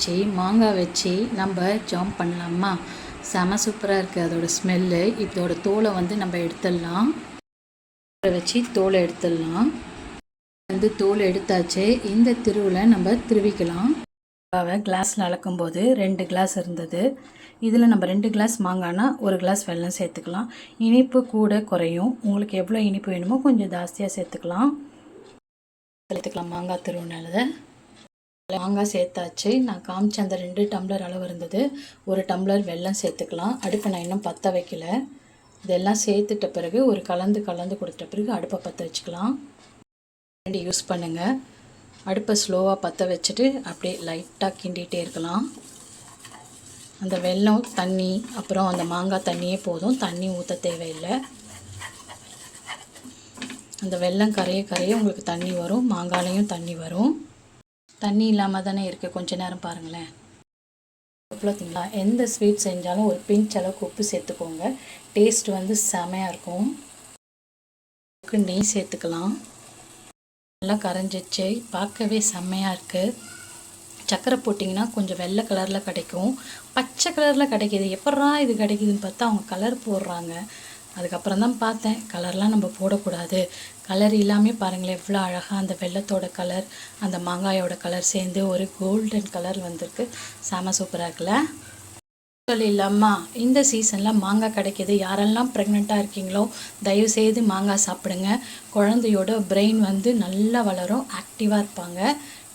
வச்சு மாங்காய் வச்சு நம்ம ஜாம் பண்ணலாமா? செம சூப்பராக இருக்குது அதோட ஸ்மெல்லு. இதோட தோலை வந்து நம்ம எடுத்துடலாம். வச்சு தோலை எடுத்துடலாம். தோலை எடுத்தாச்சு. இந்த திருவில் நம்ம திருவிக்கலாம். கிளாஸில் அளக்கும்போது 2 கிளாஸ் இருந்தது. இதில் நம்ம 2 கிளாஸ் மாங்காய்னா 1 கிளாஸ் வெல்லம் சேர்த்துக்கலாம். இனிப்பு கூட குறையும். உங்களுக்கு எவ்வளோ இனிப்பு வேணுமோ கொஞ்சம் ஜாஸ்தியாக சேர்த்துக்கலாம். மாங்காய் திருவினதை மாங்காய் சேர்த்தாச்சு. நான் காமிச்ச அந்த 2 டம்ளர் அளவு இருந்தது. 1 டம்ளர் வெல்லம் சேர்த்துக்கலாம். அடுப்பை நான் இன்னும் பற்ற வைக்கல. இதெல்லாம் சேர்த்துட்ட பிறகு ஒரு கலந்து கொடுத்த பிறகு அடுப்பை பற்ற வச்சுக்கலாம். யூஸ் பண்ணுங்கள். அடுப்பை ஸ்லோவாக பற்ற வச்சுட்டு அப்படியே லைட்டாக கிண்டிகிட்டே இருக்கலாம். அந்த வெல்லம் தண்ணி அப்புறம் அந்த மாங்காய் தண்ணியே போதும், தண்ணி ஊற்ற தேவையில்லை. அந்த வெல்லம் கரைய உங்களுக்கு தண்ணி வரும், மாங்காயிலையும் தண்ணி வரும். தண்ணி இல்லாமல் தானே இருக்குது. கொஞ்ச நேரம் பாருங்களேன். எவ்வளோங்களா எந்த ஸ்வீட் செஞ்சாலும் ஒரு பிஞ்ச் அளவுக்கு உப்பு சேர்த்துக்கோங்க. டேஸ்ட் வந்து செமையாக இருக்கும். நெய் சேர்த்துக்கலாம். நல்லா கரைஞ்சிச்சு. பார்க்கவே செம்மையாக இருக்குது. சர்க்கரை போட்டிங்கன்னா கொஞ்சம் வெள்ளை கலரில் கிடைக்கும், பச்சை கலரில் கிடைக்கிது. எப்பட்றா இது கிடைக்குதுன்னு பார்த்தா அவங்க கலர் போடுறாங்க. அதுக்கப்புறம் தான் பார்த்தேன் கலர்லாம் நம்ம போடக்கூடாது. கலர் இல்லாமல் பாருங்களேன் எவ்வளோ அழகாக அந்த வெள்ளத்தோட கலர் அந்த மாங்காயோட கலர் சேர்ந்து ஒரு கோல்டன் கலர் வந்திருக்கு. செம சூப்பராக இருக்குல்ல? இல்லாமா இந்த சீசனில் மாங்காய் கிடைக்கிது. யாரெல்லாம் ப்ரெக்னெண்ட்டாக இருக்கீங்களோ தயவுசெய்து மாங்காய் சாப்பிடுங்க. குழந்தையோட பிரெயின் வந்து நல்லா வளரும், ஆக்டிவாக இருப்பாங்க.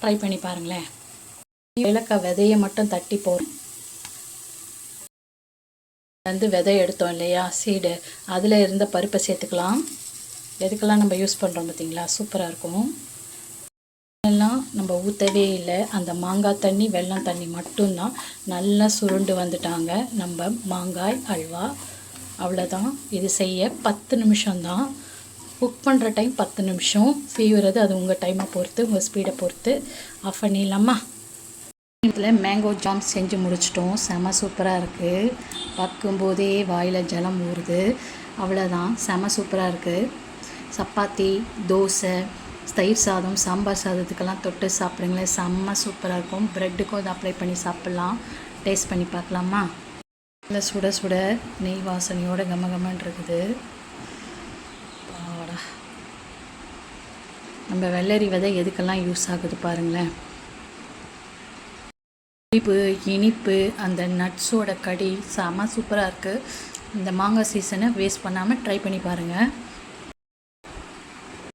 ட்ரை பண்ணி பாருங்களேன். ஏலக்காய் விதையை மட்டும் தட்டி போடுறேன். விதை எடுத்தோம் இல்லையா, சீடு, அதில் இருந்த பருப்பை சேர்த்துக்கலாம். எதுக்கெல்லாம் நம்ம யூஸ் பண்ணுறோம் பார்த்தீங்களா, சூப்பராக இருக்கும். எல்லாம் நம்ம ஊற்றவே இல்லை. அந்த மாங்காய் தண்ணி வெல்லம் தண்ணி மட்டும்தான். நல்லா சுருண்டு வந்துட்டாங்க நம்ம மாங்காய் அல்வா. அவ்வளோதான். இது செய்ய 10 நிமிஷம்தான். குக் பண்ணுற டைம் 10 நிமிஷம். செய்வது அது உங்கள் டைமை பொறுத்து, உங்கள் ஸ்பீடை பொறுத்து. ஆஃப் பண்ணிடலாமா? இதில் மேங்கோ ஜாம் செஞ்சு முடிச்சிட்டோம். செம சூப்பராக இருக்குது. பார்க்கும்போதே வாயில் ஜலம் ஊறுது. அவ்வளோதான், செம சூப்பராக இருக்குது. சப்பாத்தி, தோசை, தயிர் சாதம், சாம்பார் சாதத்துக்கெல்லாம் தொட்டு சாப்பிடுங்களேன், செம்ம சூப்பராக இருக்கும். ப்ரெட்டுக்கும் இதை அப்ளை பண்ணி சாப்பிட்லாம். டேஸ்ட் பண்ணி பார்க்கலாமா? இல்லை, சுட சுட நெய் வாசனையோட கமகமன்னு இருக்குது. நம்ம வெள்ளரி விதை எதுக்கெல்லாம் யூஸ் ஆகுது பாருங்களேன். இனிப்பு அந்த நட்ஸோட கடி செம சூப்பராக இருக்குது. இந்த மாங்காய் சீசனை வேஸ்ட் பண்ணாமல் ட்ரை பண்ணி பாருங்கள்.